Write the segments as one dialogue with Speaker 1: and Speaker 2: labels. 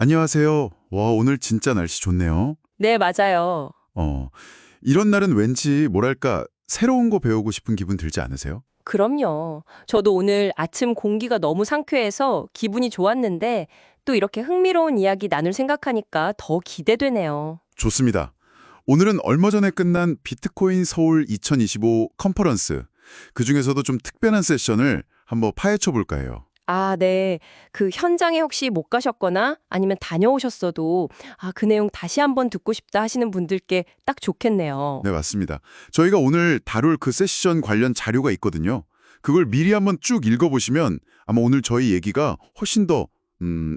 Speaker 1: 안녕하세요. 와, 오늘 진짜 날씨 좋네요.
Speaker 2: 네, 맞아요.
Speaker 1: 어, 이런 날은 왠지 뭐랄까 새로운 거 배우고 싶은 기분 들지 않으세요?
Speaker 2: 그럼요. 저도 오늘 아침 공기가 너무 상쾌해서 기분이 좋았는데 또 이렇게 흥미로운 이야기 나눌 생각하니까 더 기대되네요.
Speaker 1: 좋습니다. 오늘은 얼마 전에 끝난 비트코인 서울 2025 컨퍼런스, 그중에서도 좀 특별한 세션을 한번 파헤쳐 볼까 해요.
Speaker 2: 아, 네. 그 현장에 혹시 못 가셨거나 아니면 다녀오셨어도 그 내용 다시 한번 듣고 싶다 하시는 분들께 딱 좋겠네요.
Speaker 1: 네, 맞습니다. 저희가 오늘 다룰 그 세션 관련 자료가 있거든요. 그걸 미리 한번 쭉 읽어보시면 아마 오늘 저희 얘기가 훨씬 더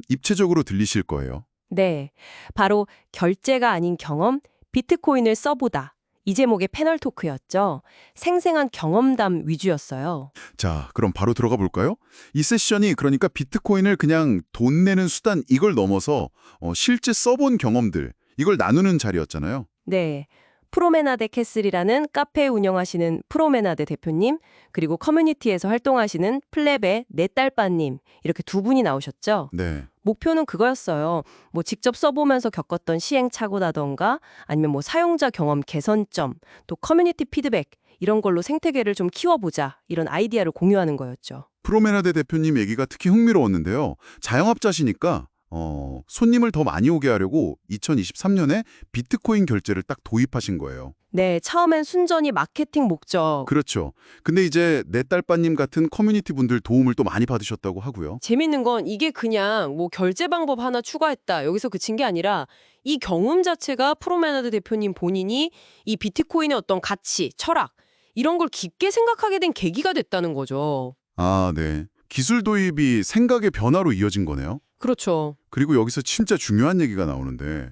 Speaker 1: 입체적으로 들리실 거예요.
Speaker 2: 네. 바로 결제가 아닌 경험, 비트코인을 써보다. 이 제목의 패널 토크였죠. 생생한 경험담 위주였어요.
Speaker 1: 자, 그럼 바로 들어가 볼까요? 이 세션이 그러니까 비트코인을 그냥 돈 내는 수단 이걸 넘어서 실제 써본 경험들 이걸 나누는 자리였잖아요.
Speaker 2: 네. 프로메나데 캐슬이라는 카페 운영하시는 프로메나데 대표님, 그리고 커뮤니티에서 활동하시는 플랩의 네딸빠님, 이렇게 두 분이 나오셨죠.
Speaker 1: 네.
Speaker 2: 목표는 그거였어요. 뭐 직접 써보면서 겪었던 시행착오라던가 아니면 뭐 사용자 경험 개선점, 또 커뮤니티 피드백 이런 걸로 생태계를 좀 키워보자 이런 아이디어를 공유하는 거였죠.
Speaker 1: 프로메나데 대표님 얘기가 특히 흥미로웠는데요. 자영업자시니까 손님을 더 많이 오게 하려고 2023년에 비트코인 결제를 딱 도입하신 거예요.
Speaker 2: 네, 처음엔 순전히 마케팅 목적.
Speaker 1: 그렇죠. 근데 이제 내 딸빠님 같은 커뮤니티 분들 도움을 또 많이 받으셨다고 하고요.
Speaker 2: 재밌는 건 이게 그냥 뭐 결제 방법 하나 추가했다. 여기서 그친 게 아니라 이 경험 자체가 프로메나드 대표님 본인이 이 비트코인의 어떤 가치, 철학 이런 걸 깊게 생각하게 된 계기가 됐다는 거죠.
Speaker 1: 아, 네. 기술 도입이 생각의 변화로 이어진 거네요.
Speaker 2: 그렇죠.
Speaker 1: 그리고 여기서 진짜 중요한 얘기가 나오는데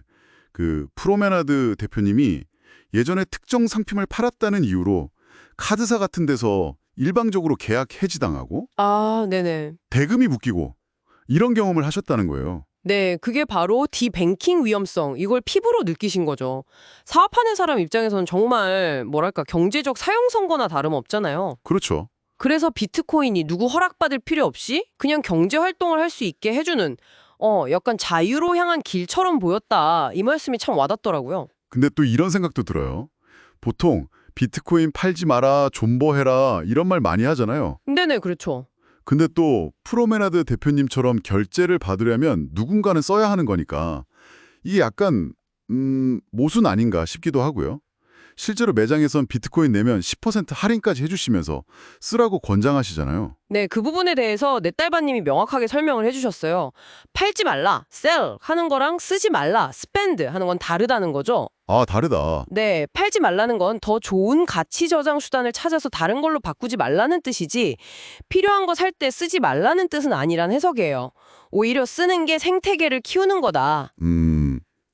Speaker 1: 그 프로메나드 대표님이 예전에 특정 상품을 팔았다는 이유로 카드사 같은 데서 일방적으로 계약 해지당하고
Speaker 2: 아, 네네.
Speaker 1: 대금이 묶이고 이런 경험을 하셨다는 거예요.
Speaker 2: 네, 그게 바로 디뱅킹 위험성, 이걸 피부로 느끼신 거죠. 사업하는 사람 입장에서는 정말 뭐랄까 경제적 사용선거나 다름없잖아요.
Speaker 1: 그렇죠.
Speaker 2: 그래서 비트코인이 누구 허락받을 필요 없이 그냥 경제 활동을 할 수 있게 해주는 약간 자유로 향한 길처럼 보였다. 이 말씀이 참 와닿더라고요.
Speaker 1: 근데 또 이런 생각도 들어요. 보통 비트코인 팔지 마라, 존버해라 이런 말 많이 하잖아요.
Speaker 2: 네네, 그렇죠.
Speaker 1: 근데 또 프로메나드 대표님처럼 결제를 받으려면 누군가는 써야 하는 거니까 이게 약간 모순 아닌가 싶기도 하고요. 실제로 매장에선 비트코인 내면 10% 할인까지 해주시면서 쓰라고 권장하시잖아요.
Speaker 2: 네, 그 부분에 대해서 내 딸바님이 명확하게 설명을 해주셨어요. 팔지 말라, sell 하는 거랑 쓰지 말라, spend 하는 건 다르다는 거죠.
Speaker 1: 아, 다르다.
Speaker 2: 네, 팔지 말라는 건 더 좋은 가치 저장 수단을 찾아서 다른 걸로 바꾸지 말라는 뜻이지 필요한 거 살 때 쓰지 말라는 뜻은 아니란 해석이에요. 오히려 쓰는 게 생태계를 키우는 거다.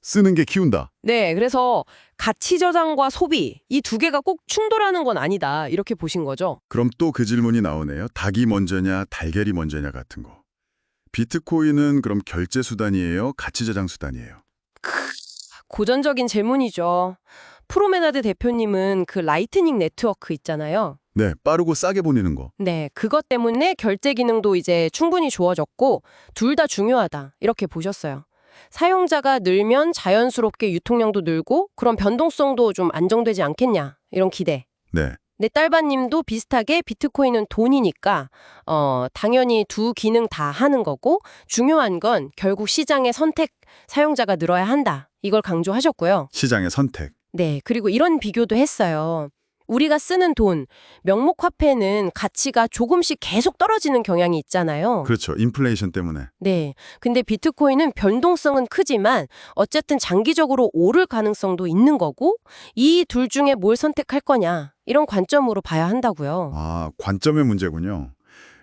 Speaker 1: 쓰는 게 키운다.
Speaker 2: 네, 그래서 가치 저장과 소비 이 두 개가 꼭 충돌하는 건 아니다 이렇게 보신 거죠.
Speaker 1: 그럼 또 그 질문이 나오네요. 닭이 먼저냐, 달걀이 먼저냐 같은 거. 비트코인은 그럼 결제 수단이에요? 가치 저장 수단이에요?
Speaker 2: 고전적인 질문이죠. 프로메나드 대표님은 그 라이트닝 네트워크 있잖아요.
Speaker 1: 네, 빠르고 싸게 보내는 거.
Speaker 2: 네, 그것 때문에 결제 기능도 이제 충분히 좋아졌고 둘 다 중요하다 이렇게 보셨어요. 사용자가 늘면 자연스럽게 유통량도 늘고 그런 변동성도 좀 안정되지 않겠냐 이런 기대.
Speaker 1: 네.
Speaker 2: 내 딸바님도 비슷하게 비트코인은 돈이니까 당연히 두 기능 다 하는 거고 중요한 건 결국 시장의 선택 사용자가 늘어야 한다. 이걸 강조하셨고요.
Speaker 1: 시장의 선택.
Speaker 2: 네, 그리고 이런 비교도 했어요. 우리가 쓰는 돈, 명목 화폐는 가치가 조금씩 계속 떨어지는 경향이 있잖아요.
Speaker 1: 그렇죠. 인플레이션 때문에.
Speaker 2: 네, 근데 비트코인은 변동성은 크지만 어쨌든 장기적으로 오를 가능성도 있는 거고 이 둘 중에 뭘 선택할 거냐 이런 관점으로 봐야 한다고요.
Speaker 1: 아, 관점의 문제군요.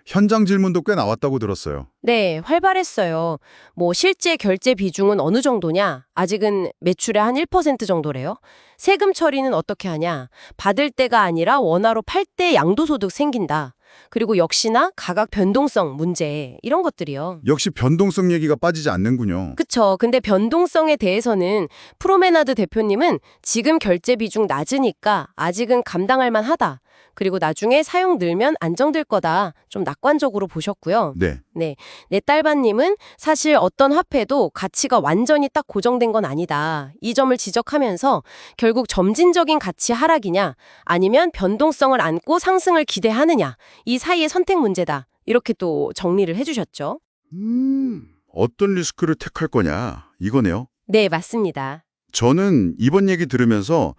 Speaker 1: 현장 질문도 꽤 나왔다고 들었어요.
Speaker 2: 네, 활발했어요. 뭐 실제 결제 비중은 어느 정도냐? 아직은 매출의 한 1% 정도래요. 세금 처리는 어떻게 하냐? 받을 때가 아니라 원화로 팔 때 양도소득 생긴다. 그리고 역시나 가격 변동성 문제 이런 것들이요.
Speaker 1: 역시 변동성 얘기가 빠지지 않는군요.
Speaker 2: 그쵸. 근데 변동성에 대해서는 프로메나드 대표님은 지금 결제 비중 낮으니까 아직은 감당할 만하다. 그리고 나중에 사용 늘면 안정될 거다. 좀 낙관적으로 보셨고요.
Speaker 1: 네.
Speaker 2: 네, 내 딸바님은 사실 어떤 화폐도 가치가 완전히 딱 고정된 건 아니다. 이 점을 지적하면서 결국 점진적인 가치 하락이냐 아니면 변동성을 안고 상승을 기대하느냐 이 사이의 선택 문제다. 이렇게 또 정리를 해주셨죠.
Speaker 1: 어떤 리스크를 택할 거냐 이거네요.
Speaker 2: 네, 맞습니다.
Speaker 1: 저는 이번 얘기 들으면서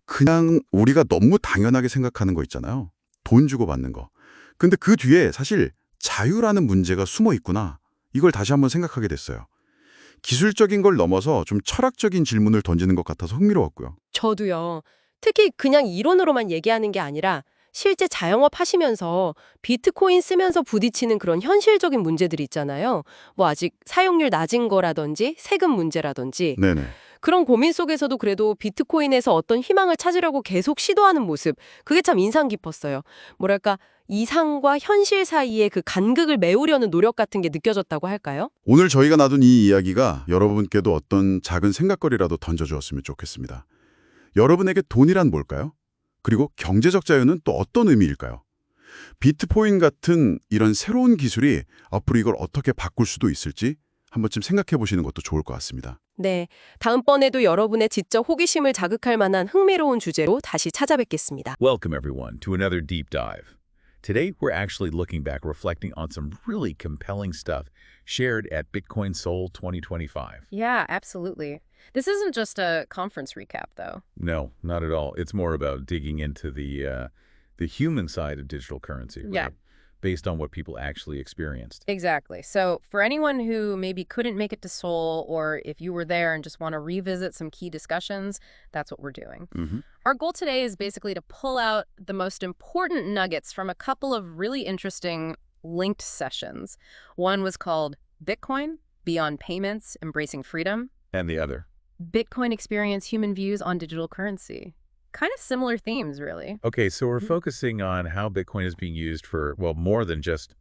Speaker 1: 그냥 우리가 너무 당연하게 생각하는 거 있잖아요. 돈 주고 받는 거. 근데 그 뒤에 사실 자유라는 문제가 숨어 있구나. 이걸 다시 한번 생각하게 됐어요. 기술적인 걸 넘어서 좀 철학적인 질문을 던지는 것 같아서 흥미로웠고요.
Speaker 2: 저도요. 특히 그냥 이론으로만 얘기하는 게 아니라 실제 자영업 하시면서 비트코인 쓰면서 부딪히는 그런 현실적인 문제들이 있잖아요. 뭐 아직 사용률 낮은 거라든지 세금 문제라든지
Speaker 1: 네네.
Speaker 2: 그런 고민 속에서도 그래도 비트코인에서 어떤 희망을 찾으려고 계속 시도하는 모습, 그게 참 인상 깊었어요. 뭐랄까, 이상과 현실 사이의 그 간극을 메우려는 노력 같은 게 느껴졌다고 할까요?
Speaker 1: 오늘 저희가 나눈 이 이야기가 여러분께도 어떤 작은 생각거리라도 던져주었으면 좋겠습니다. 여러분에게 돈이란 뭘까요? 그리고 경제적 자유는 또 어떤 의미일까요? 비트코인 같은 이런 새로운 기술이 앞으로 이걸 어떻게 바꿀 수도 있을지 한 번쯤 생각해 보시는 것도 좋을 것 같습니다.
Speaker 2: 네, 다음번에도 여러분의 지적 호기심을 자극할 만한 흥미로운 주제로 다시 찾아뵙겠습니다.
Speaker 3: Welcome, everyone, to another deep dive. Today, we're actually looking back, reflecting on some really compelling stuff shared at Bitcoin Seoul 2025.
Speaker 4: Yeah, absolutely. This isn't just a conference recap, though.
Speaker 3: No, not at all. It's more about digging into the human side of digital currency, right?
Speaker 4: Yeah.
Speaker 3: Based on what people actually experienced.
Speaker 4: Exactly. So for anyone who maybe couldn't make it to Seoul, or if you were there and just want to revisit some key discussions, that's what we're doing. Our goal today is basically to pull out the most important nuggets from a couple of really interesting linked sessions. One was called Bitcoin, Beyond Payments, Embracing Freedom.
Speaker 3: And the other.
Speaker 4: Bitcoin Experience Human Views on Digital Currency. Kind of similar themes, really.
Speaker 3: Okay, so we're focusing on how Bitcoin is being used for, well, more than just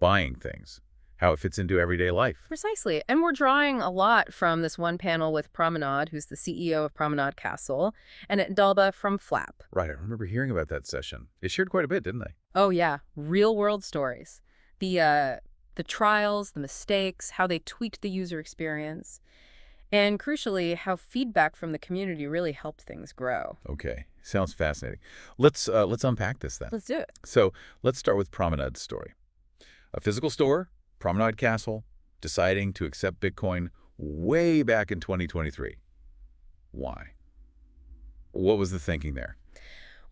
Speaker 3: buying things, how it fits into everyday life.
Speaker 4: Precisely. And we're drawing a lot from this one panel with Promenade, who's the CEO of Promenade Castle, and Dalba from Flap.
Speaker 3: Right, I remember hearing about that session. They shared quite a bit, didn't they?
Speaker 4: Oh, yeah. Real-world stories. The trials, the mistakes, how they tweaked the user experience, and crucially, how feedback from the community really helped things grow.
Speaker 3: Okay, sounds fascinating. Let's unpack this then.
Speaker 4: Let's do it.
Speaker 3: So let's start with Promenade's story. A physical store, Promenade Castle, deciding to accept Bitcoin way back in 2023. Why? What was the thinking there?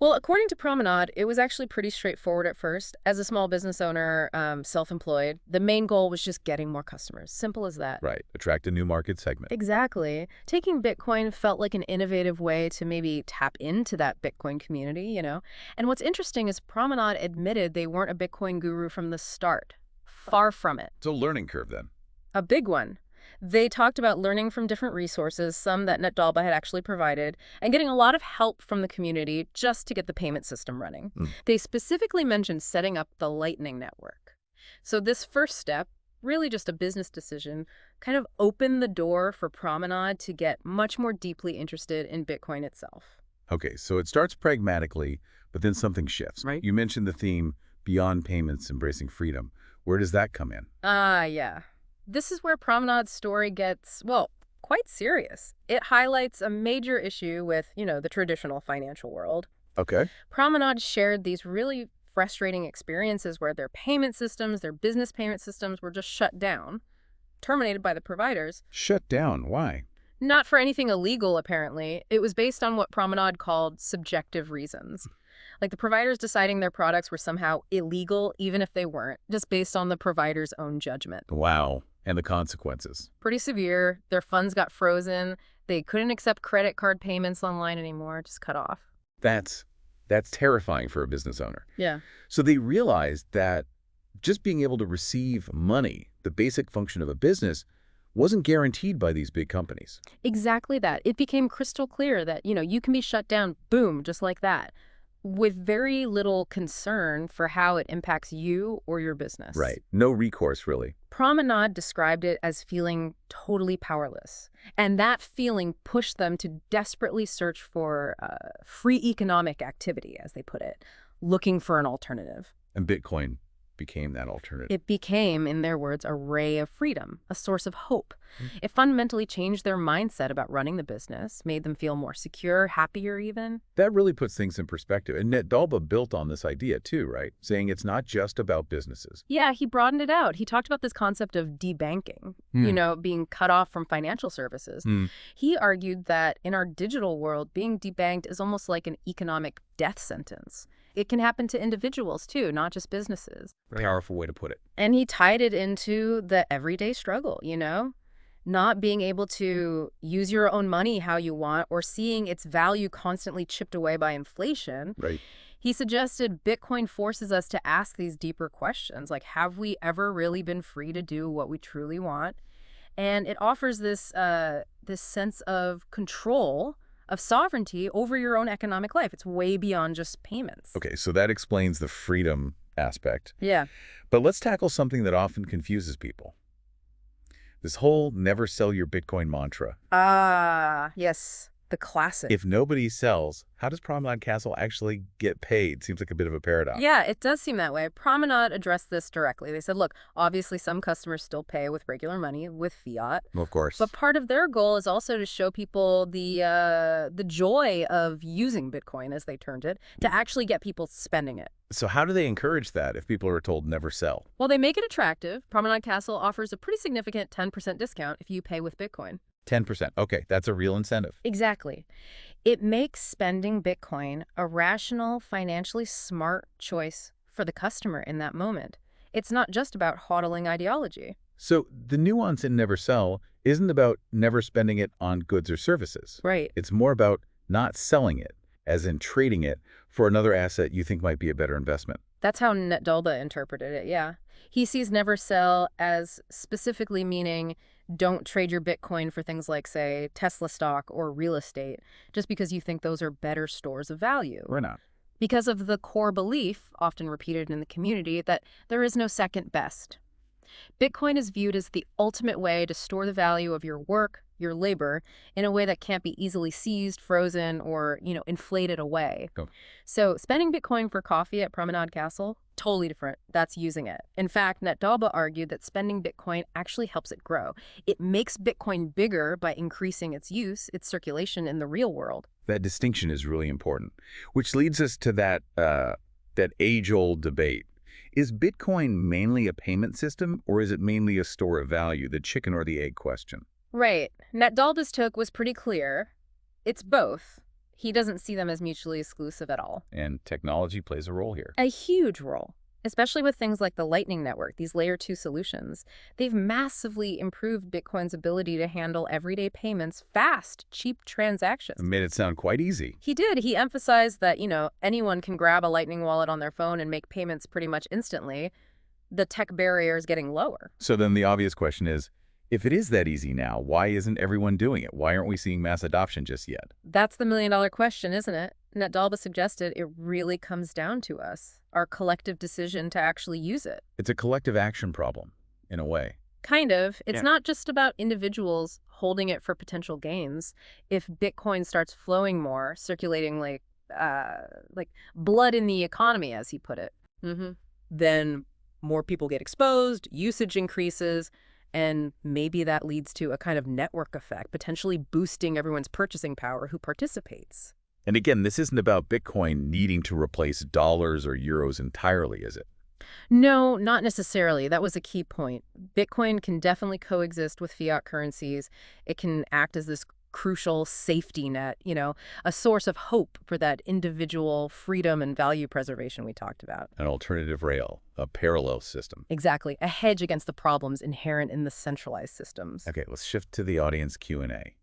Speaker 4: Well, according to Promenade, it was actually pretty straightforward at first. As a small business owner, self-employed, the main goal was just getting more customers. Simple as that.
Speaker 3: Right, attract a new market segment.
Speaker 4: Exactly. Taking Bitcoin felt like an innovative way to maybe tap into that Bitcoin community, you know? And what's interesting is Promenade admitted they weren't a Bitcoin guru from the start. Far from it.
Speaker 3: So learning curve then.
Speaker 4: A big one. They talked about learning from different resources, some that NetDalba had actually provided, and getting a lot of help from the community just to get the payment system running. They specifically mentioned setting up the Lightning Network. So this first step, really just a business decision, kind of opened the door for Promenade to get much more deeply interested in Bitcoin itself.
Speaker 3: Okay, so it starts pragmatically, but then something shifts.
Speaker 4: Right.
Speaker 3: You mentioned the theme, Beyond Payments, Embracing Freedom. Where does that come in?
Speaker 4: Yeah. This is where Promenade's story gets, well, quite serious. It highlights a major issue with, the traditional financial world.
Speaker 3: Okay.
Speaker 4: Promenade shared these really frustrating experiences where their payment systems, their business payment systems were just shut down, terminated by the providers.
Speaker 3: Shut down. Why?
Speaker 4: Not for anything illegal, apparently. It was based on what Promenade called subjective reasons. Like the providers deciding their products were somehow illegal, even if they weren't, just based on the provider's own judgment.
Speaker 3: Wow. And the consequences.
Speaker 4: Pretty severe. Their funds got frozen. They couldn't accept credit card payments online anymore, just cut off.
Speaker 3: That's terrifying for a business owner.
Speaker 4: Yeah.
Speaker 3: So they realized that just being able to receive money, the basic function of a business, wasn't guaranteed by these big companies.
Speaker 4: Exactly that. It became crystal clear that, you can be shut down, boom, just like that, with very little concern for how it impacts you or your business.
Speaker 3: Right. No recourse, really.
Speaker 4: Promenade described it as feeling totally powerless. And that feeling pushed them to desperately search for free economic activity, as they put it, looking for an alternative.
Speaker 3: And Bitcoin became that alternative?
Speaker 4: It became, in their words, a ray of freedom, a source of hope. It fundamentally changed their mindset about running the business, made them feel more secure, happier even.
Speaker 3: That really puts things in perspective. And NetDalba built on this idea too, right? Saying it's not just about businesses.
Speaker 4: Yeah, he broadened it out. He talked about this concept of debanking, being cut off from financial services. He argued that in our digital world, being debanked is almost like an economic death sentence. It can happen to individuals too, not just businesses.
Speaker 3: Powerful way to put it.
Speaker 4: And he tied it into the everyday struggle, not being able to use your own money how you want or seeing its value constantly chipped away by inflation.
Speaker 3: Right.
Speaker 4: He suggested Bitcoin forces us to ask these deeper questions, like, have we ever really been free to do what we truly want? And it offers this sense of control, of sovereignty over your own economic life. It's way beyond just payments.
Speaker 3: Okay, so that explains the freedom aspect.
Speaker 4: Yeah.
Speaker 3: But let's tackle something that often confuses people. This whole never sell your Bitcoin mantra.
Speaker 4: Yes. The classic.
Speaker 3: If nobody sells, how does Promenade Castle actually get paid? Seems like a bit of a paradox.
Speaker 4: Yeah, it does seem that way. Promenade addressed this directly. They said, look, obviously some customers still pay with regular money, with fiat.
Speaker 3: Well, of course.
Speaker 4: But part of their goal is also to show people the joy of using Bitcoin, as they termed it, to actually get people spending it.
Speaker 3: So how do they encourage that if people are told never sell?
Speaker 4: Well, they make it attractive. Promenade Castle offers a pretty significant 10% discount if you pay with Bitcoin.
Speaker 3: 10%. Okay, that's a real incentive.
Speaker 4: Exactly. It makes spending Bitcoin a rational, financially smart choice for the customer in that moment. It's not just about hodling ideology.
Speaker 3: So the nuance in never sell isn't about never spending it on goods or services.
Speaker 4: Right.
Speaker 3: It's more about not selling it, as in trading it for another asset you think might be a better investment.
Speaker 4: That's how NetDalba interpreted it, yeah. He sees never sell as specifically meaning don't trade your Bitcoin for things like, say, Tesla stock or real estate, just because you think those are better stores of value.
Speaker 3: Why not?
Speaker 4: Because of the core belief, often repeated in the community, that there is no second best. Bitcoin is viewed as the ultimate way to store the value of your work, your labor, in a way that can't be easily seized, frozen, or, inflated away.
Speaker 3: Oh.
Speaker 4: So spending Bitcoin for coffee at Promenade Castle, totally different. That's using it. In fact, NetDalba argued that spending Bitcoin actually helps it grow. It makes Bitcoin bigger by increasing its use, its circulation in the real world.
Speaker 3: That distinction is really important, which leads us to that age-old debate. Is Bitcoin mainly a payment system, or is it mainly a store of value, the chicken or the egg question?
Speaker 4: Right. NetDalba's take was pretty clear. It's both. He doesn't see them as mutually exclusive at all.
Speaker 3: And technology plays a role here.
Speaker 4: A huge role, especially with things like the Lightning Network, these Layer 2 solutions. They've massively improved Bitcoin's ability to handle everyday payments, fast, cheap transactions.
Speaker 3: It made it sound quite easy.
Speaker 4: He did. He emphasized that, anyone can grab a Lightning wallet on their phone and make payments pretty much instantly. The tech barrier is getting lower.
Speaker 3: So then the obvious question is, if it is that easy now, why isn't everyone doing it? Why aren't we seeing mass adoption just yet?
Speaker 4: That's the million-dollar question, isn't it? NetDalba suggested it really comes down to us, our collective decision to actually use it.
Speaker 3: It's a collective action problem, in a way.
Speaker 4: Kind of. It's
Speaker 3: Yeah.
Speaker 4: not just about individuals holding it for potential gains. If Bitcoin starts flowing more, circulating like blood in the economy, as he put it, then more people get exposed, usage increases, and maybe that leads to a kind of network effect, potentially boosting everyone's purchasing power who participates.
Speaker 3: And again, this isn't about Bitcoin needing to replace dollars or euros entirely, is it?
Speaker 4: No, not necessarily. That was a key point. Bitcoin can definitely coexist with fiat currencies. It can act as this crucial safety net, a source of hope for that individual freedom and value preservation we talked about.
Speaker 3: An alternative rail, a parallel system.
Speaker 4: Exactly. A hedge against the problems inherent in the centralized systems.
Speaker 3: Okay, let's shift to the audience Q&A.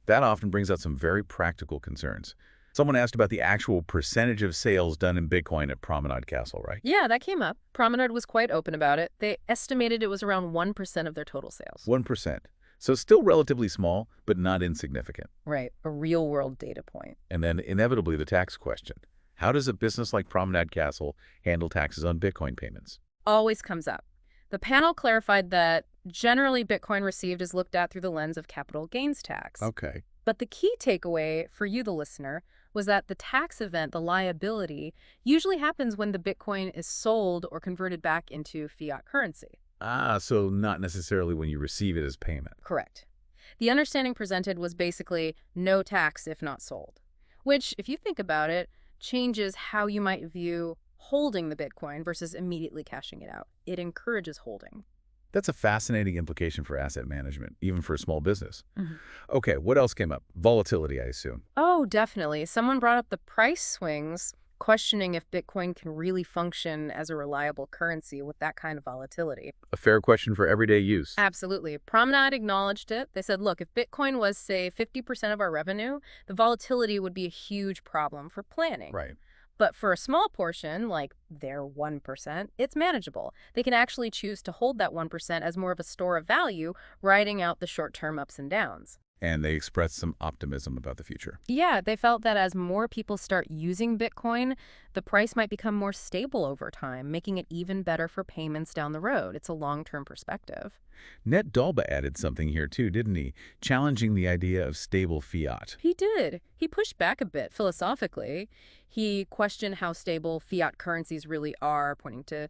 Speaker 3: That often brings out some very practical concerns. Someone asked about the actual percentage of sales done in Bitcoin at Promenade Castle, right?
Speaker 4: Yeah, that came up. Promenade was quite open about it. They estimated it was around 1% of their total sales.
Speaker 3: 1%. So still relatively small, but not insignificant.
Speaker 4: Right, a real-world data point.
Speaker 3: And then inevitably the tax question. How does a business like Promenade Castle handle taxes on Bitcoin payments?
Speaker 4: Always comes up. The panel clarified that generally Bitcoin received is looked at through the lens of capital gains tax.
Speaker 3: Okay.
Speaker 4: But the key takeaway for you, the listener, was that the tax event, the liability, usually happens when the Bitcoin is sold or converted back into fiat currency.
Speaker 3: Ah, so not necessarily when you receive it as payment.
Speaker 4: Correct. The understanding presented was basically no tax if not sold, which, if you think about it, changes how you might view holding the Bitcoin versus immediately cashing it out. It encourages holding.
Speaker 3: That's a fascinating implication for asset management, even for a small business.
Speaker 4: Mm-hmm.
Speaker 3: Okay, what else came up? Volatility, I assume.
Speaker 4: Oh, definitely. Someone brought up the price swings, questioning if Bitcoin can really function as a reliable currency with that kind of volatility.
Speaker 3: A fair question for everyday use.
Speaker 4: Absolutely. Promenade acknowledged it. They said, look, if Bitcoin was, say, 50% of our revenue, the volatility would be a huge problem for planning.
Speaker 3: Right.
Speaker 4: But for a small portion, like their 1%, it's manageable. They can actually choose to hold that 1% as more of a store of value, riding out the short-term ups and downs.
Speaker 3: And they expressed some optimism about the future.
Speaker 4: Yeah, they felt that as more people start using Bitcoin, the price might become more stable over time, making it even better for payments down the road. It's a long-term perspective.
Speaker 3: Net Dalba added something here too, didn't he? Challenging the idea of stable fiat.
Speaker 4: He did. He pushed back a bit philosophically. He questioned how stable fiat currencies really are, pointing to,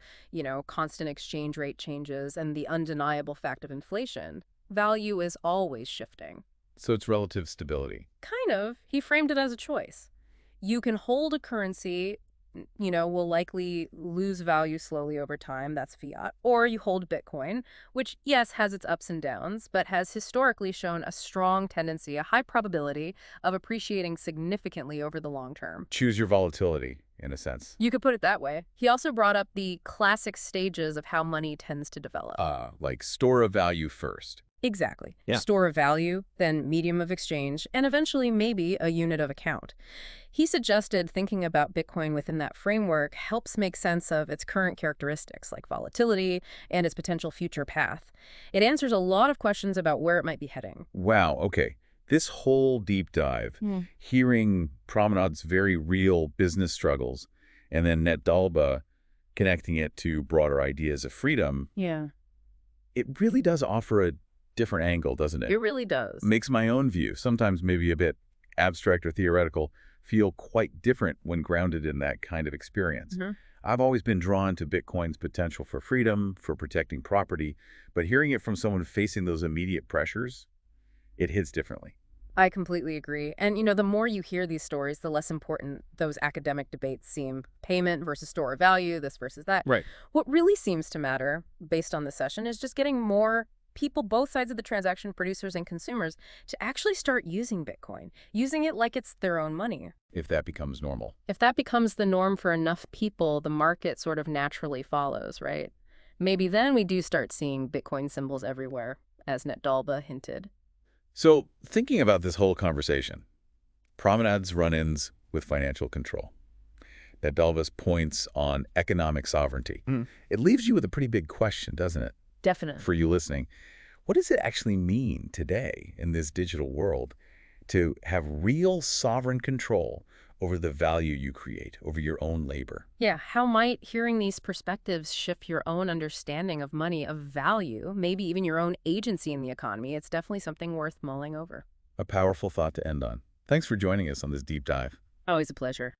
Speaker 4: constant exchange rate changes and the undeniable fact of inflation. Value is always shifting.
Speaker 3: So it's relative stability.
Speaker 4: Kind of. He framed it as a choice. You can hold a currency, will likely lose value slowly over time, that's fiat, or you hold Bitcoin, which, yes, has its ups and downs, but has historically shown a strong tendency, a high probability of appreciating significantly over the long term.
Speaker 3: Choose your volatility, in a sense.
Speaker 4: You could put it that way. He also brought up the classic stages of how money tends to develop.
Speaker 3: Like store of value first.
Speaker 4: Exactly.
Speaker 3: Yeah.
Speaker 4: Store of value, then medium of exchange, and eventually maybe a unit of account. He suggested thinking about Bitcoin within that framework helps make sense of its current characteristics like volatility and its potential future path. It answers a lot of questions about where it might be heading.
Speaker 3: Wow, okay. This whole deep dive, hearing Promenade's very real business struggles, and then Net Dalba connecting it to broader ideas of freedom,
Speaker 4: Yeah.
Speaker 3: it really does offer a different angle, doesn't it?
Speaker 4: It really does.
Speaker 3: Makes my own view, sometimes maybe a bit abstract or theoretical, feel quite different when grounded in that kind of experience. I've always been drawn to Bitcoin's potential for freedom, for protecting property, but hearing it from someone facing those immediate pressures, it hits differently.
Speaker 4: I completely agree. And, the more you hear these stories, the less important those academic debates seem. Payment versus store of value, this versus that.
Speaker 3: Right.
Speaker 4: What really seems to matter, based on this session, is just getting more people, both sides of the transaction, producers and consumers, to actually start using Bitcoin, using it like it's their own money.
Speaker 3: If that becomes normal.
Speaker 4: If that becomes the norm for enough people, the market sort of naturally follows, right? Maybe then we do start seeing Bitcoin symbols everywhere, as Net Dalba hinted.
Speaker 3: So, thinking about this whole conversation, Promenade's run-ins with financial control, Net Dalba's points on economic sovereignty, it leaves you with a pretty big question, doesn't it?
Speaker 4: Definitely.
Speaker 3: For you listening, what does it actually mean today in this digital world to have real sovereign control over the value you create, over your own labor?
Speaker 4: Yeah, how might hearing these perspectives shift your own understanding of money, of value, maybe even your own agency in the economy? It's definitely something worth mulling over.
Speaker 3: A powerful thought to end on. Thanks for joining us on this deep dive.
Speaker 4: Always a pleasure.